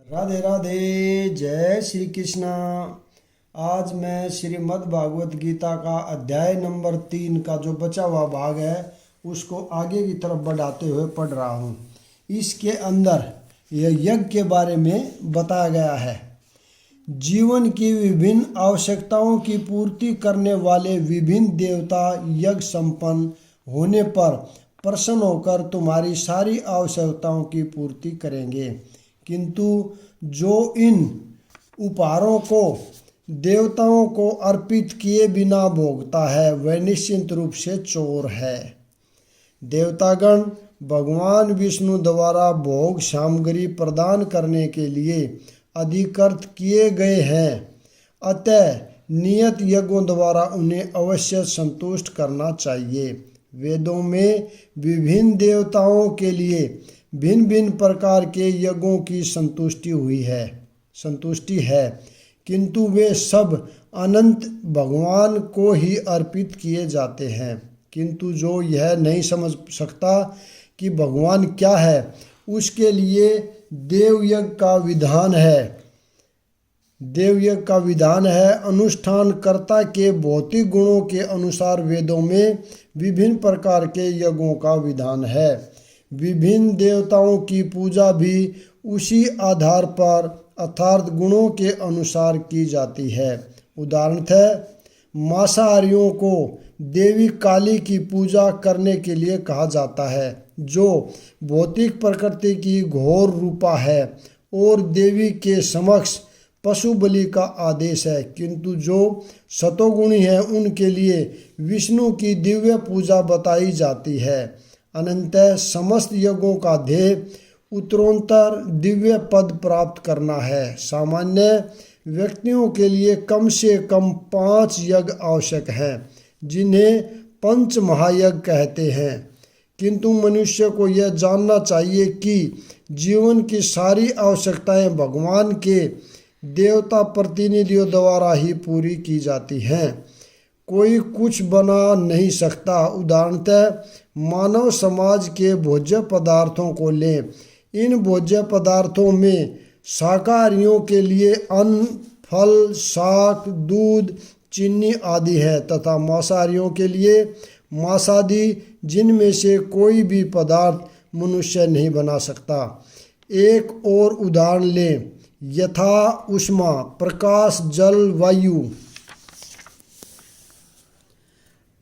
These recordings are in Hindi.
राधे राधे, जय श्री कृष्णा। आज मैं श्रीमद् भागवत गीता का अध्याय नंबर 3 का जो बचा हुआ भाग है उसको आगे की तरफ बढ़ाते हुए पढ़ रहा हूँ। इसके अंदर यह यज्ञ के बारे में बताया गया है। जीवन की विभिन्न आवश्यकताओं की पूर्ति करने वाले विभिन्न देवता यज्ञ संपन्न होने पर प्रसन्न होकर तुम्हारी सारी आवश्यकताओं की पूर्ति करेंगे, किंतु जो इन उपहारों को देवताओं को अर्पित किए बिना भोगता है वह निश्चित रूप से चोर है। देवतागण भगवान विष्णु द्वारा भोग सामग्री प्रदान करने के लिए अधिकृत किए गए हैं, अतः नियत यज्ञों द्वारा उन्हें अवश्य संतुष्ट करना चाहिए। वेदों में विभिन्न देवताओं के लिए भिन्न भिन्न प्रकार के यज्ञों की संतुष्टि है, किंतु वे सब अनंत भगवान को ही अर्पित किए जाते हैं। किंतु जो यह नहीं समझ सकता कि भगवान क्या है, उसके लिए देवयज्ञ का विधान है। अनुष्ठानकर्ता के भौतिक गुणों के अनुसार वेदों में विभिन्न प्रकार के यज्ञों का विधान है। विभिन्न देवताओं की पूजा भी उसी आधार पर अर्थात गुणों के अनुसार की जाती है। उदाहरणतः मांसाहारियों को देवी काली की पूजा करने के लिए कहा जाता है, जो भौतिक प्रकृति की घोर रूपा है, और देवी के समक्ष पशु बलि का आदेश है। किंतु जो सतोगुणी है उनके लिए विष्णु की दिव्य पूजा बताई जाती है। अनंतः समस्त यज्ञों का ध्येय उत्तरोत्तर दिव्य पद प्राप्त करना है। सामान्य व्यक्तियों के लिए कम से कम 5 यज्ञ आवश्यक हैं, जिन्हें पंच महायज्ञ कहते हैं। किंतु मनुष्य को यह जानना चाहिए कि जीवन की सारी आवश्यकताएं भगवान के देवता प्रतिनिधियों द्वारा ही पूरी की जाती हैं। कोई कुछ बना नहीं सकता। उदाहरणतः मानव समाज के भोज्य पदार्थों को लें। इन भोज्य पदार्थों में शाकाहारियों के लिए अन्न, फल, शाक, दूध, चीनी आदि है, तथा मांसाहारियों के लिए मांसादि, जिनमें से कोई भी पदार्थ मनुष्य नहीं बना सकता। एक और उदाहरण लें, यथा ऊष्मा, प्रकाश, जल, वायु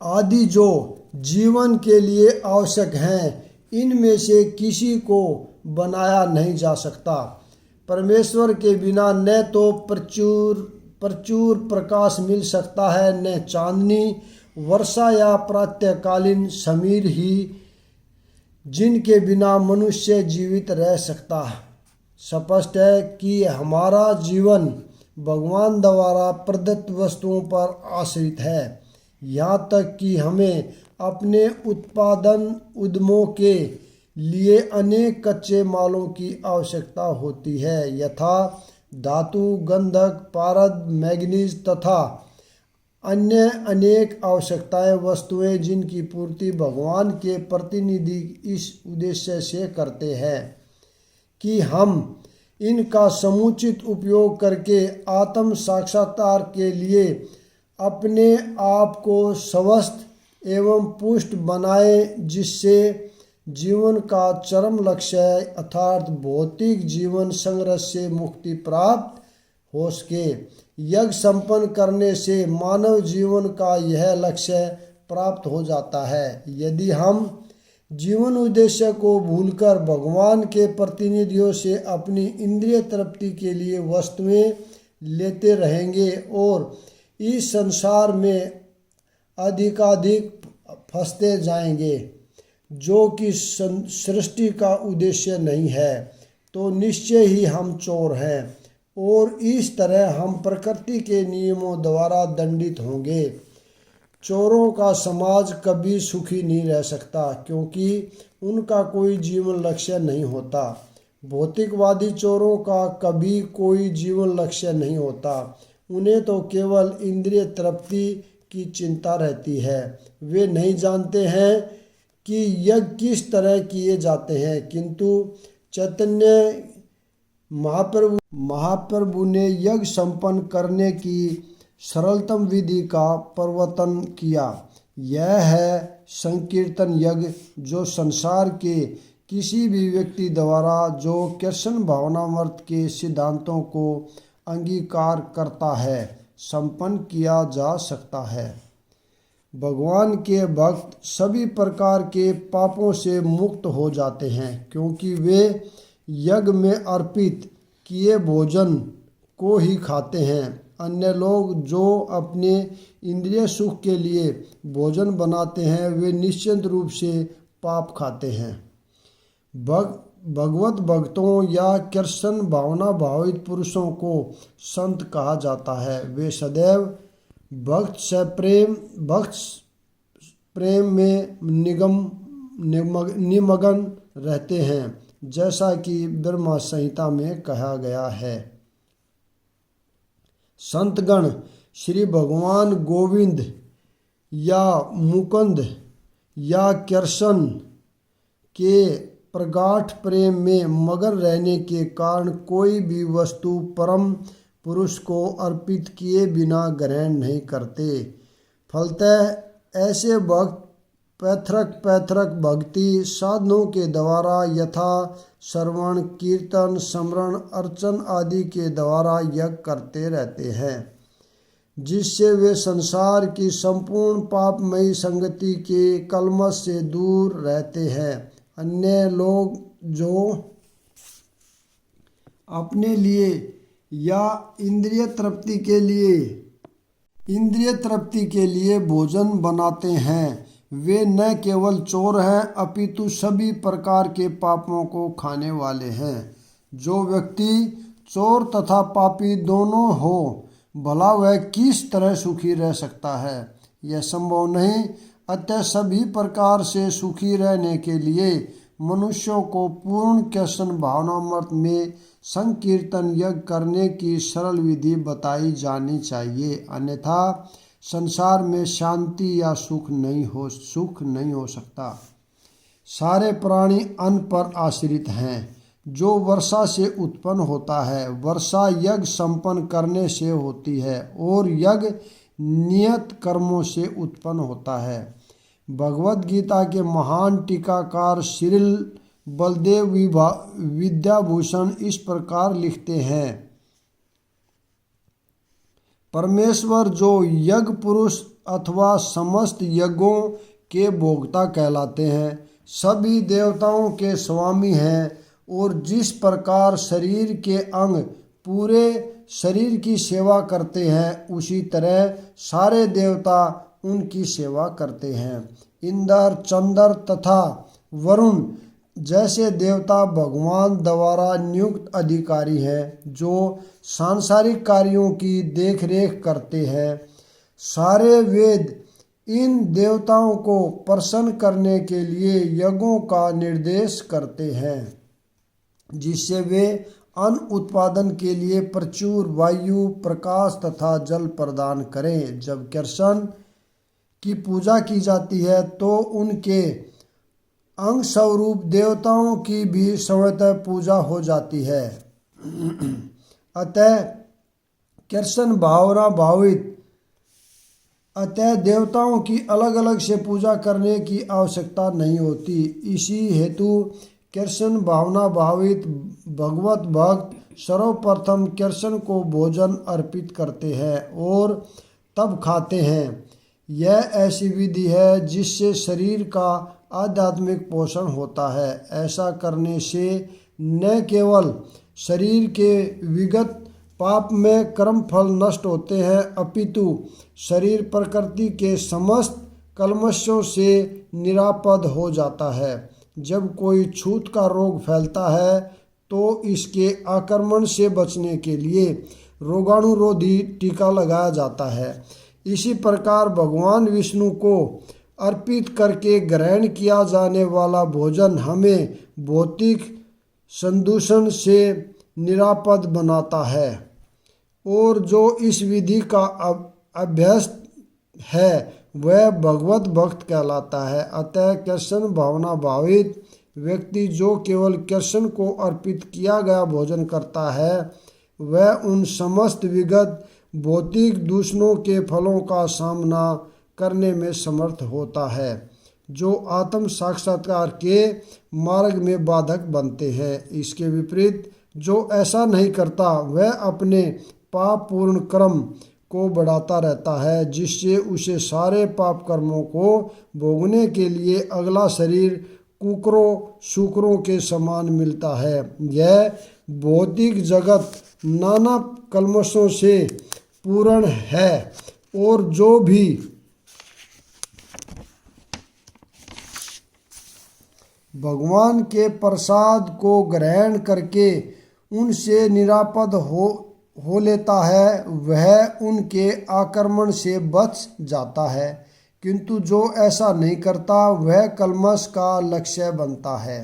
आदि जो जीवन के लिए आवश्यक हैं, इनमें से किसी को बनाया नहीं जा सकता। परमेश्वर के बिना न तो प्रचुर प्रकाश मिल सकता है, न चांदनी, वर्षा या प्रातःकालीन समीर ही, जिनके बिना मनुष्य जीवित रह सकता। स्पष्ट है कि हमारा जीवन भगवान द्वारा प्रदत्त वस्तुओं पर आश्रित है। यहाँ तक कि हमें अपने उत्पादन उद्यमों के लिए अनेक कच्चे मालों की आवश्यकता होती है, यथा धातु, गंधक, पारद, मैग्नीज तथा अन्य अनेक आवश्यकताएं वस्तुएं, जिनकी पूर्ति भगवान के प्रतिनिधि इस उद्देश्य से करते हैं कि हम इनका समुचित उपयोग करके आत्म साक्षात्कार के लिए अपने आप को स्वस्थ एवं पुष्ट बनाए, जिससे जीवन का चरम लक्ष्य अर्थात भौतिक जीवन संग्रह से मुक्ति प्राप्त हो सके। यज्ञ संपन्न करने से मानव जीवन का यह लक्ष्य प्राप्त हो जाता है। यदि हम जीवन उद्देश्य को भूलकर भगवान के प्रतिनिधियों से अपनी इंद्रिय तृप्ति के लिए वस्तुएं लेते रहेंगे और इस संसार में अधिकाधिक फंसते जाएंगे, जो कि सृष्टि का उद्देश्य नहीं है, तो निश्चय ही हम चोर हैं, और इस तरह हम प्रकृति के नियमों द्वारा दंडित होंगे। चोरों का समाज कभी सुखी नहीं रह सकता, क्योंकि उनका कोई जीवन लक्ष्य नहीं होता। भौतिकवादी चोरों का कभी कोई जीवन लक्ष्य नहीं होता। उन्हें तो केवल इंद्रिय तृप्ति की चिंता रहती है। वे नहीं जानते हैं कि यज्ञ किस तरह किए जाते हैं, किंतु चैतन्य महाप्रभु ने यज्ञ संपन्न करने की सरलतम विधि का प्रवर्तन किया। यह है संकीर्तन यज्ञ, जो संसार के किसी भी व्यक्ति द्वारा जो कृष्ण भावनामृत के सिद्धांतों को अंगीकार करता है संपन्न किया जा सकता है। भगवान के भक्त सभी प्रकार के पापों से मुक्त हो जाते हैं, क्योंकि वे यज्ञ में अर्पित किए भोजन को ही खाते हैं। अन्य लोग जो अपने इंद्रिय सुख के लिए भोजन बनाते हैं वे निश्चित रूप से पाप खाते हैं। भगवत भक्तों या कृष्ण भावना भावित पुरुषों को संत कहा जाता है। वे सदैव भक्त प्रेम में निमग्न रहते हैं, जैसा कि ब्रह्मा संहिता में कहा गया है। संतगण श्री भगवान गोविंद या मुकुंद या कृष्ण के प्रगाढ़ प्रेम में मगन रहने के कारण कोई भी वस्तु परम पुरुष को अर्पित किए बिना ग्रहण नहीं करते। फलतः ऐसे भक्त पैतृक भक्ति साधनों के द्वारा यथा श्रवण कीर्तन स्मरण अर्चन आदि के द्वारा यज्ञ करते रहते हैं, जिससे वे संसार की संपूर्ण पापमयी संगति के कलमश से दूर रहते हैं। अन्य लोग जो अपने लिए या इंद्रिय तृप्ति के लिए भोजन बनाते हैं वे न केवल चोर हैं अपितु सभी प्रकार के पापों को खाने वाले हैं। जो व्यक्ति चोर तथा पापी दोनों हो, भला वह किस तरह सुखी रह सकता है? यह संभव नहीं। अतः सभी प्रकार से सुखी रहने के लिए मनुष्यों को पूर्ण कृष्ण भावनामृत में संकीर्तन यज्ञ करने की सरल विधि बताई जानी चाहिए, अन्यथा संसार में शांति या सुख नहीं हो सकता। सारे प्राणी अन्न पर आश्रित हैं, जो वर्षा से उत्पन्न होता है। वर्षा यज्ञ संपन्न करने से होती है और यज्ञ नियत कर्मों से उत्पन्न होता है। भगवद गीता के महान टीकाकार श्रील बलदेव विद्याभूषण इस प्रकार लिखते हैं, परमेश्वर जो यज्ञ पुरुष अथवा समस्त यज्ञों के भोक्ता कहलाते हैं, सभी देवताओं के स्वामी हैं और जिस प्रकार शरीर के अंग पूरे शरीर की सेवा करते हैं, उसी तरह सारे देवता उनकी सेवा करते हैं। इंद्र, चंद्र तथा वरुण जैसे देवता भगवान द्वारा नियुक्त अधिकारी हैं, जो सांसारिक कार्यों की देखरेख करते हैं। सारे वेद इन देवताओं को प्रसन्न करने के लिए यज्ञों का निर्देश करते हैं, जिससे वे अन्न उत्पादन के लिए प्रचुर वायु, प्रकाश तथा जल प्रदान करें। जब कृष्ण की पूजा की जाती है तो उनके अंग स्वरूप देवताओं की भी स्वतः पूजा हो जाती है। अतः कृष्ण भावना भावित अतः देवताओं की अलग अलग से पूजा करने की आवश्यकता नहीं होती। इसी हेतु कृष्ण भावना भावित भगवत भक्त सर्वप्रथम कृष्ण को भोजन अर्पित करते हैं और तब खाते हैं। यह ऐसी विधि है जिससे शरीर का आध्यात्मिक पोषण होता है। ऐसा करने से न केवल शरीर के विगत पाप में कर्म फल नष्ट होते हैं, अपितु शरीर प्रकृति के समस्त कल्मशों से निरापद हो जाता है। जब कोई छूत का रोग फैलता है तो इसके आक्रमण से बचने के लिए रोगाणुरोधी टीका लगाया जाता है। इसी प्रकार भगवान विष्णु को अर्पित करके ग्रहण किया जाने वाला भोजन हमें भौतिक संदूषण से निरापद बनाता है, और जो इस विधि का अभ्यस्त है वह भगवत भक्त कहलाता है। अतः कृष्ण भावना भावित व्यक्ति जो केवल कृष्ण को अर्पित किया गया भोजन करता है वह उन समस्त विगत भौतिक दूषणों के फलों का सामना करने में समर्थ होता है जो आत्म साक्षात्कार के मार्ग में बाधक बनते हैं। इसके विपरीत जो ऐसा नहीं करता वह अपने पाप पूर्ण कर्म को बढ़ाता रहता है जिससे उसे सारे पाप कर्मों को भोगने के लिए अगला शरीर कुकरों शुकरों के समान मिलता है। यह भौतिक जगत नाना कल्मशों से पूर्ण है और जो भी भगवान के प्रसाद को ग्रहण करके उनसे निरापद हो लेता है वह उनके आक्रमण से बच जाता है, किंतु जो ऐसा नहीं करता वह कल्मश का लक्ष्य बनता है।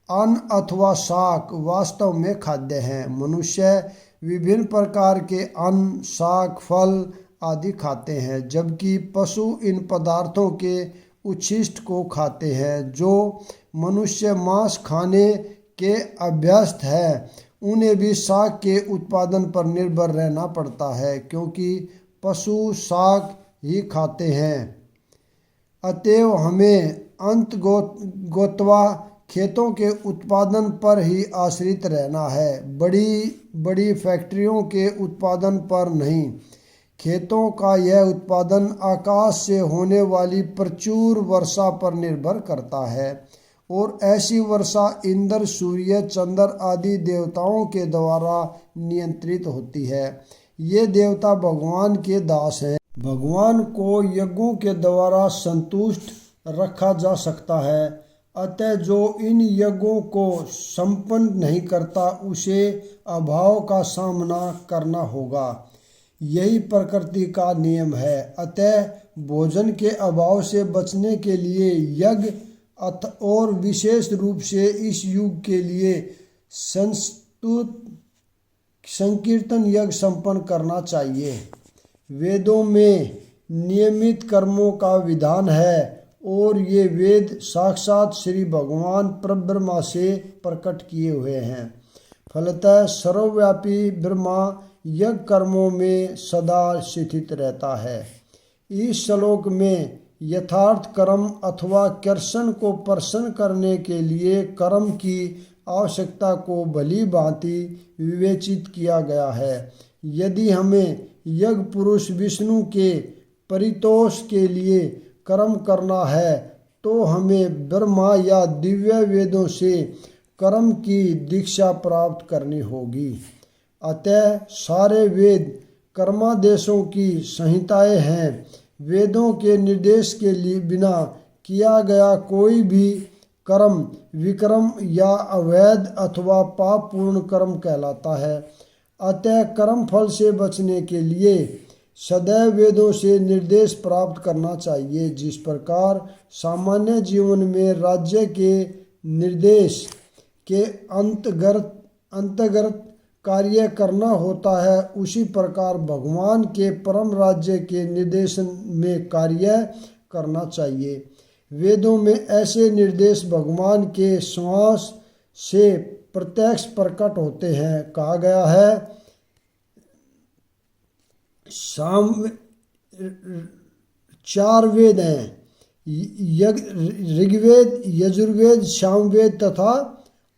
अन्न अथवा शाक वास्तव में खाद्य हैं। मनुष्य विभिन्न प्रकार के अन्न, शाक, फल आदि खाते हैं, जबकि पशु इन पदार्थों के उच्छिष्ट को खाते हैं। जो मनुष्य मांस खाने के अभ्यस्त है उन्हें भी शाक के उत्पादन पर निर्भर रहना पड़ता है क्योंकि पशु शाक ही खाते हैं। अतएव हमें गोतवा खेतों के उत्पादन पर ही आश्रित रहना है, बड़ी बड़ी फैक्ट्रियों के उत्पादन पर नहीं। खेतों का यह उत्पादन आकाश से होने वाली प्रचुर वर्षा पर निर्भर करता है और ऐसी वर्षा इंद्र, सूर्य, चंद्र आदि देवताओं के द्वारा नियंत्रित होती है। ये देवता भगवान के दास हैं। भगवान को यज्ञों के द्वारा संतुष्ट रखा जा सकता है, अतः जो इन यज्ञों को संपन्न नहीं करता उसे अभाव का सामना करना होगा। यही प्रकृति का नियम है। अतः भोजन के अभाव से बचने के लिए यज्ञ और विशेष रूप से इस युग के लिए संकीर्तन यज्ञ संपन्न करना चाहिए। वेदों में नियमित कर्मों का विधान है और ये वेद साक्षात श्री भगवान परब्रह्मा से प्रकट किए हुए हैं। फलतः सर्वव्यापी ब्रह्मा यज्ञ कर्मों में सदा स्थित रहता है। इस श्लोक में यथार्थ कर्म अथवा कृष्ण को प्रसन्न करने के लिए कर्म की आवश्यकता को भली भांति विवेचित किया गया है। यदि हमें यज्ञ पुरुष विष्णु के परितोष के लिए कर्म करना है तो हमें ब्रह्मा या दिव्य वेदों से कर्म की दीक्षा प्राप्त करनी होगी। अतः सारे वेद कर्मादेशों की संहिताएं हैं। वेदों के निर्देश के लिए बिना किया गया कोई भी कर्म विक्रम या अवैध अथवा पाप पूर्ण कर्म कहलाता है। अतः कर्म फल से बचने के लिए सदैव वेदों से निर्देश प्राप्त करना चाहिए। जिस प्रकार सामान्य जीवन में राज्य के निर्देश के अंतर्गत कार्य करना होता है, उसी प्रकार भगवान के परम राज्य के निर्देशन में कार्य करना चाहिए। वेदों में ऐसे निर्देश भगवान के श्वास से प्रत्यक्ष प्रकट होते हैं। कहा गया है, चार वेद हैं, ऋग्वेद, यजुर्वेद, सामवेद तथा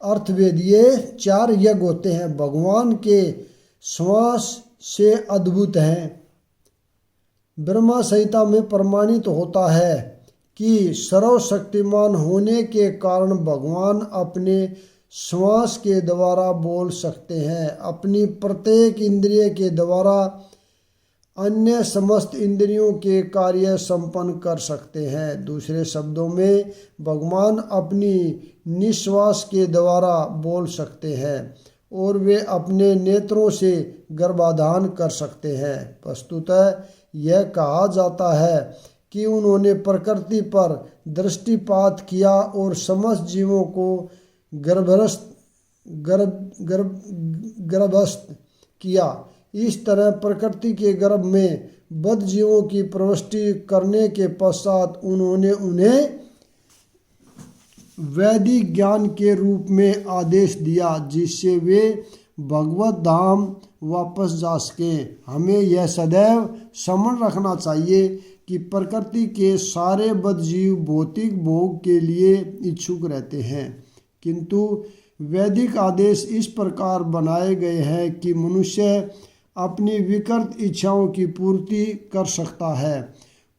अर्थवेद। ये चार यज्ञ होते हैं, भगवान के श्वास से अद्भुत हैं। ब्रह्मा संहिता में प्रमाणित होता है कि सर्वशक्तिमान होने के कारण भगवान अपने श्वास के द्वारा बोल सकते हैं, अपनी प्रत्येक इंद्रिय के द्वारा अन्य समस्त इंद्रियों के कार्य संपन्न कर सकते हैं। दूसरे शब्दों में भगवान अपनी निश्वास के द्वारा बोल सकते हैं और वे अपने नेत्रों से गर्भाधान कर सकते हैं। वस्तुतः यह कहा जाता है कि उन्होंने प्रकृति पर दृष्टिपात किया और समस्त जीवों को गर्भस्थ किया। इस तरह प्रकृति के गर्भ में बद्ध जीवों की प्रविष्टि करने के पश्चात उन्होंने उन्हें वैदिक ज्ञान के रूप में आदेश दिया, जिससे वे भगवत धाम वापस जा सकें। हमें यह सदैव स्मरण रखना चाहिए कि प्रकृति के सारे बद्धजीव भौतिक भोग के लिए इच्छुक रहते हैं, किंतु वैदिक आदेश इस प्रकार बनाए गए हैं कि मनुष्य अपनी विकृत इच्छाओं की पूर्ति कर सकता है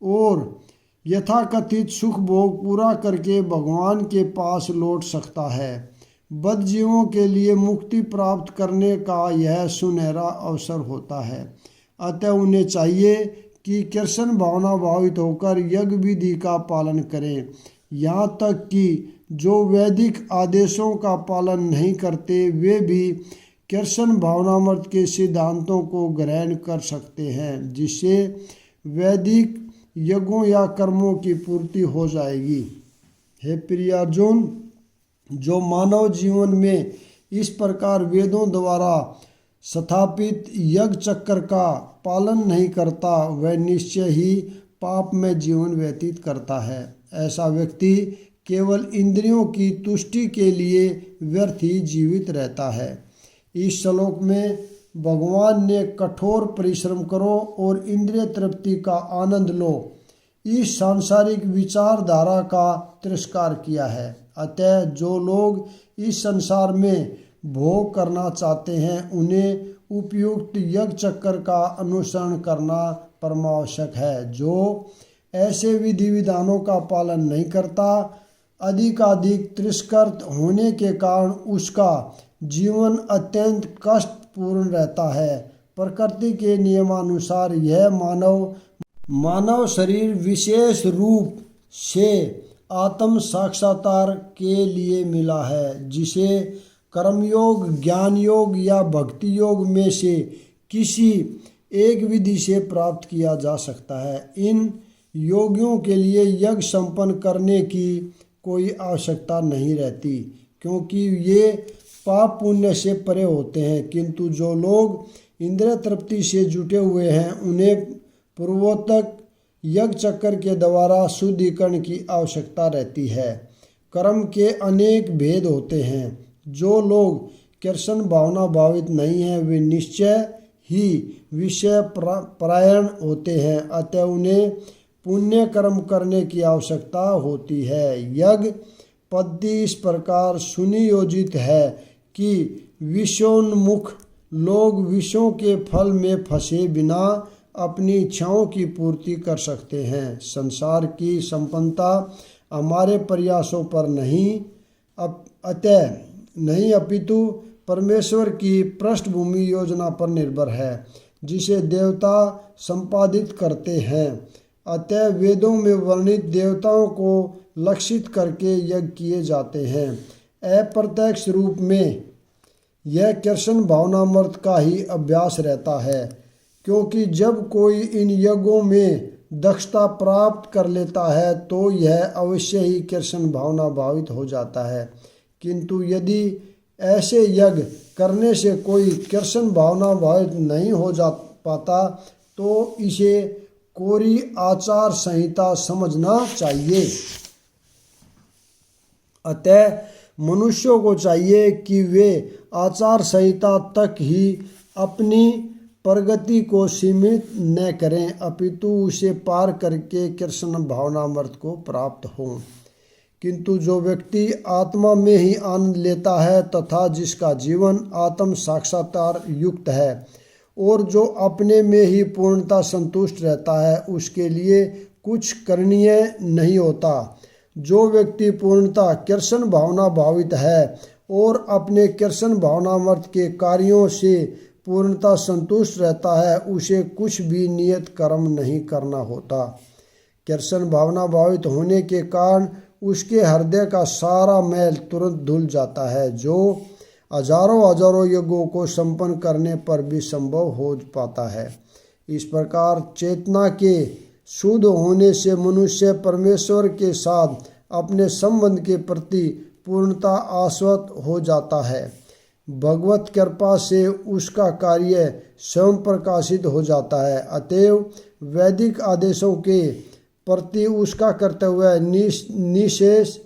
और यथाकथित सुख भोग पूरा करके भगवान के पास लौट सकता है। बद्धजीवों के लिए मुक्ति प्राप्त करने का यह सुनहरा अवसर होता है, अतः उन्हें चाहिए कि कृष्ण भावना भावित होकर यज्ञ विधि का पालन करें। यहाँ तक कि जो वैदिक आदेशों का पालन नहीं करते वे भी कृष्ण भावनामृत के सिद्धांतों को ग्रहण कर सकते हैं, जिससे वैदिक यज्ञों या कर्मों की पूर्ति हो जाएगी। हे प्रिय अर्जुन, जो मानव जीवन में इस प्रकार वेदों द्वारा स्थापित यज्ञ चक्र का पालन नहीं करता वह निश्चय ही पाप में जीवन व्यतीत करता है। ऐसा व्यक्ति केवल इंद्रियों की तुष्टि के लिए व्यर्थ ही जीवित रहता है। इस श्लोक में भगवान ने कठोर परिश्रम करो और इंद्रिय तृप्ति का आनंद लो इस सांसारिक विचारधारा का तिरस्कार किया है। अतः जो लोग इस संसार में भोग करना चाहते हैं उन्हें उपयुक्त यज्ञ चक्र का अनुसरण करना परमावश्यक है। जो ऐसे विधि विधानों का पालन नहीं करता अधिकाधिक तिरस्कृत होने के कारण उसका जीवन अत्यंत कष्टपूर्ण रहता है। प्रकृति के नियमानुसार यह मानव शरीर विशेष रूप से आत्म साक्षात्कार के लिए मिला है, जिसे कर्मयोग, ज्ञान योग या भक्ति योग में से किसी एक विधि से प्राप्त किया जा सकता है। इन योगियों के लिए यज्ञ संपन्न करने की कोई आवश्यकता नहीं रहती, क्योंकि ये पाप पुण्य से परे होते हैं। किंतु जो लोग इंद्रिय तृप्ति से जुटे हुए हैं उन्हें पूर्वोक्त यज्ञ चक्र के द्वारा शुद्धिकरण की आवश्यकता रहती है। कर्म के अनेक भेद होते हैं। जो लोग कृष्ण भावना भावित नहीं हैं वे निश्चय ही विषय परायण होते हैं, अतः उन्हें पुण्य कर्म करने की आवश्यकता होती है। यज्ञ पद्धति इस प्रकार सुनियोजित है कि विषयोन्मुख लोग विषयों के फल में फंसे बिना अपनी इच्छाओं की पूर्ति कर सकते हैं। संसार की संपन्नता हमारे प्रयासों पर नहीं अपितु परमेश्वर की पृष्ठभूमि योजना पर निर्भर है, जिसे देवता संपादित करते हैं। अतः वेदों में वर्णित देवताओं को लक्षित करके यज्ञ किए जाते हैं। अप्रत्यक्ष रूप में यह कृष्ण भावनामृत का ही अभ्यास रहता है, क्योंकि जब कोई इन यज्ञों में दक्षता प्राप्त कर लेता है तो यह अवश्य ही कृष्ण भावना भावित हो जाता है। किंतु यदि ऐसे यज्ञ करने से कोई कृष्ण भावना भावित नहीं हो जा पाता तो इसे कोरी आचार संहिता समझना चाहिए। अतः मनुष्यों को चाहिए कि वे आचार संहिता तक ही अपनी प्रगति को सीमित न करें, अपितु उसे पार करके कृष्ण भावनामृत को प्राप्त हों। किंतु जो व्यक्ति आत्मा में ही आनंद लेता है तथा जिसका जीवन आत्म साक्षात्कार युक्त है और जो अपने में ही पूर्णता संतुष्ट रहता है उसके लिए कुछ करणीय नहीं होता। जो व्यक्ति पूर्णता कृष्ण भावना भावित है और अपने कृष्ण भावनामृत के कार्यों से पूर्णता संतुष्ट रहता है उसे कुछ भी नियत कर्म नहीं करना होता। कृष्ण भावना भावित होने के कारण उसके हृदय का सारा मैल तुरंत धुल जाता है, जो हजारों यज्ञों को संपन्न करने पर भी संभव हो पाता है। इस प्रकार चेतना के शुद्ध होने से मनुष्य परमेश्वर के साथ अपने संबंध के प्रति पूर्णता आश्वस्त हो जाता है। भगवत कृपा से उसका कार्य स्वयं प्रकाशित हो जाता है। अतएव वैदिक आदेशों के प्रति उसका कर्तव्य निशेष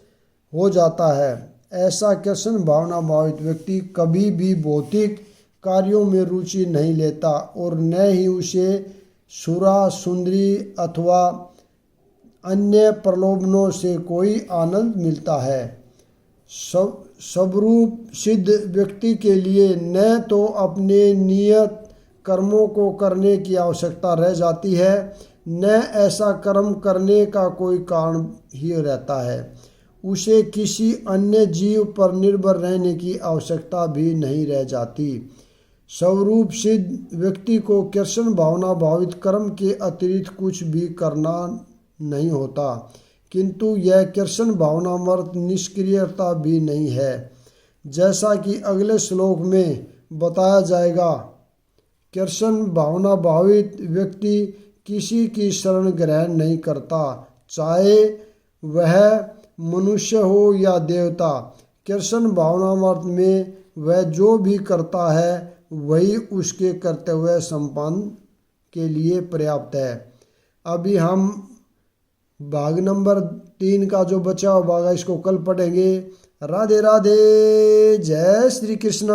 हो जाता है। ऐसा कृष्ण भावना भावित व्यक्ति कभी भी भौतिक कार्यों में रुचि नहीं लेता और न ही उसे सुरा सुंदरी अथवा अन्य प्रलोभनों से कोई आनंद मिलता है। स्वरूप सिद्ध व्यक्ति के लिए न तो अपने नियत कर्मों को करने की आवश्यकता रह जाती है, न ऐसा कर्म करने का कोई कारण ही रहता है। उसे किसी अन्य जीव पर निर्भर रहने की आवश्यकता भी नहीं रह जाती। स्वरूप सिद्ध व्यक्ति को कृष्ण भावना भावित कर्म के अतिरिक्त कुछ भी करना नहीं होता, किंतु यह कृष्ण भावनामर्थ निष्क्रियता भी नहीं है। जैसा कि अगले श्लोक में बताया जाएगा, कृष्ण भावना भावित व्यक्ति किसी की शरण ग्रहण नहीं करता, चाहे वह मनुष्य हो या देवता। कृष्ण भावनामर्थ में वह जो भी करता है वही उसके कर्तव्य संपन्न के लिए पर्याप्त है। अभी हम भाग नंबर 3 का जो बचा हुआ भाग है इसको कल पढ़ेंगे। राधे राधे, जय श्री कृष्ण।